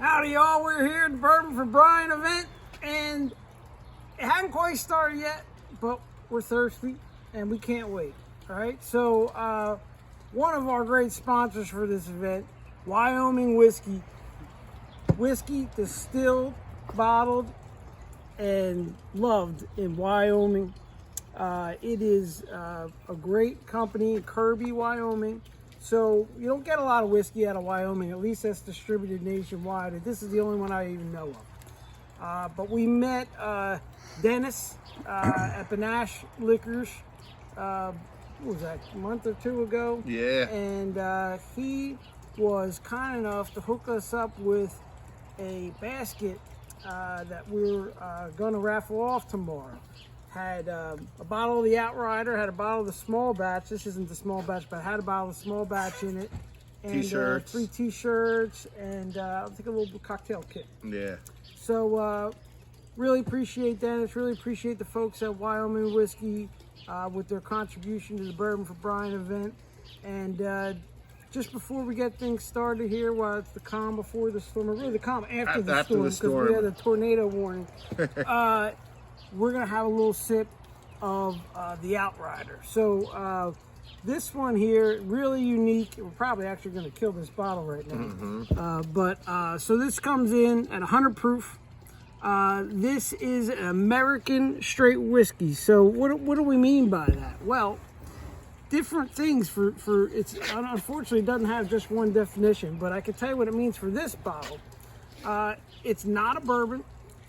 Howdy, y'all. We're here at the Bourbon for Brian event, and it hasn't quite started yet, but we're thirsty, and we can't wait. All right, so one of our great sponsors for this event, Wyoming Whiskey. Whiskey distilled, bottled, and loved in Wyoming. It is a great company in Kirby, Wyoming. So you don't get a lot of whiskey out of Wyoming, at least that's distributed nationwide. And this is the only one I even know of. But we met Dennis at Panache Liquors, what was that, a month or two ago? Yeah. And he was kind enough to hook us up with a basket that we're going to raffle off tomorrow. Had a bottle of the Outrider, had a bottle of the small batch. This isn't the small batch, but I had a bottle of the small batch in it. And T-shirts. 3 T-shirts, and I think a little cocktail kit. Yeah. So really appreciate Dennis, really appreciate the folks at Wyoming Whiskey with their contribution to the Bourbon for Brian event. And just before we get things started here, while it's the calm before the storm, or really the calm after the storm, because we had a tornado warning, we're going to have a little sip of the Outrider. So this one here, really unique. We're probably actually going to kill this bottle right now. So this comes in at 100 proof. This is an American straight whiskey. So what do we mean by that? Well, different things for it's unfortunately it doesn't have just one definition, but I can tell you what it means for this bottle. It's not a bourbon,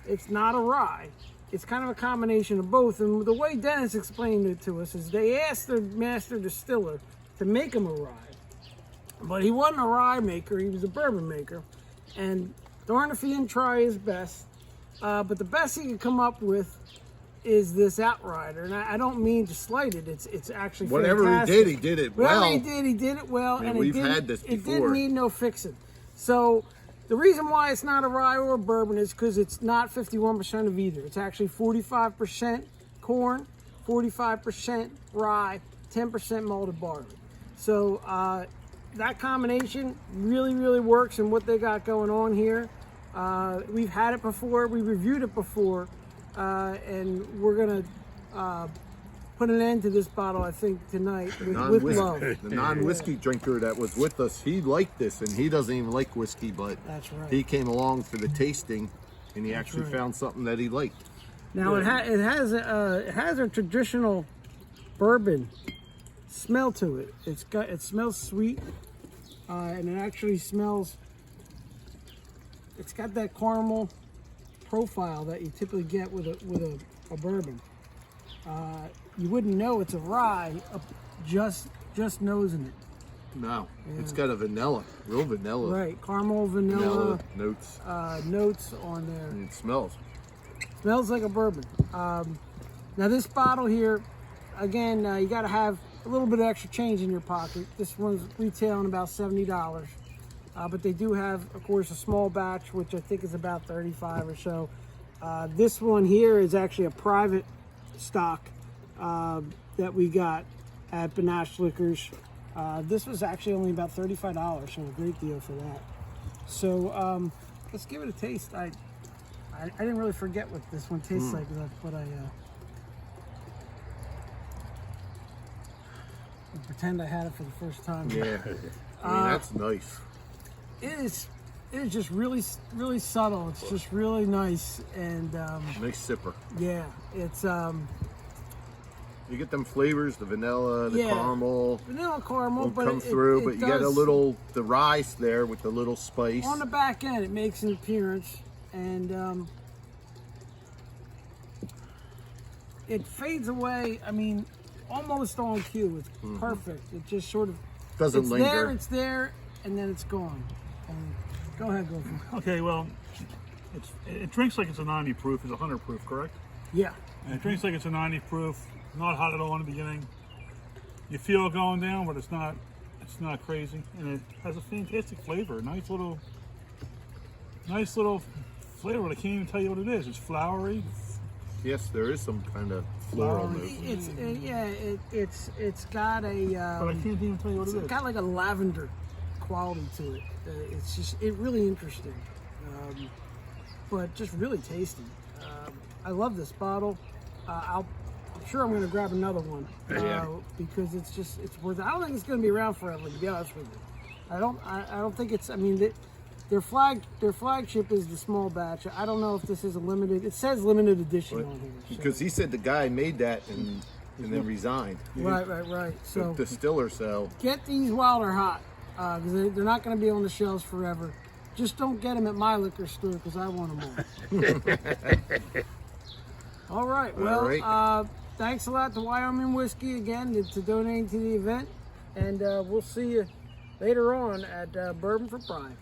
it's not a rye. It's kind of a combination of both. And the way Dennis explained it to us is they asked their master distiller to make him a rye. But he wasn't a rye maker, he was a bourbon maker. And darn if he didn't try his best. But the best he could come up with is this Outrider. And I don't mean to slight it, it's actually whatever fantastic. he did it well. Whatever he did it well. I mean, and we've had this before. It didn't need no fixing. So the reason why it's not a rye or a bourbon is because it's not 51% of either. It's actually 45% corn, 45% rye, 10% malted barley. So that combination really, really works in what they got going on here. We've had it before, we reviewed it before, and we're gonna put an end to this bottle, I think, tonight with love. The non-whiskey drinker that was with us, he liked this, and he doesn't even like whiskey, but that's right. He came along for the tasting, and he actually found something that he liked. Now it has a traditional bourbon smell to it. It smells sweet, and it actually smells. It's got that caramel profile that you typically get with a bourbon. You wouldn't know it's a rye just nosing it. No, It's got a vanilla, real vanilla. Right, caramel, vanilla notes. Notes on there. And it smells like a bourbon. Now this bottle here, again, you got to have a little bit of extra change in your pocket. This one's retailing about $70. But they do have, of course, a small batch, which I think is about 35 or so. This one here is actually a private stock that we got at Panache Liquors. This was actually only about $35, so a great deal for that. So let's give it a taste. I didn't really forget what this one tastes like, but I pretend I had it for the first time. Yeah, I mean, that's nice. It is just really, really subtle. It's just really nice and nice sipper. Yeah, it's you get them flavors, the vanilla, the caramel. Vanilla caramel, won't but come through, but you get a little the rice there with the little spice. On the back end, it makes an appearance, and it fades away. I mean, almost on cue. It's perfect. It just sort of doesn't linger. It's there, and then it's gone. Go ahead, go for it. Okay, well, it drinks like it's a 90 proof. It's 100 proof, correct? Yeah. And it drinks like it's a 90 proof. Not hot at all in the beginning. You feel it going down, but it's not crazy, and it has a fantastic flavor. Nice little flavor. I can't even tell you what it is. It's flowery. Yes, there is some kind of floral note. It's got a. But I can't even tell you what it is. It's got like a lavender quality to it. It's really interesting. but just really tasty. I love this bottle. I'm sure I'm going to grab another one because it's worth it. I don't think it's going to be around forever, to be honest with you. I don't think it's. I mean, their flagship is the small batch. I don't know if this is a limited. It says limited edition on here. So. Because he said the guy made that and then resigned. Right. So the distiller cell. Get these while they're hot, because they're not going to be on the shelves forever. Just don't get them at my liquor store because I want them all. All right. Well, thanks a lot to Wyoming Whiskey again to donating to the event, and we'll see you later on at Bourbon for Brian.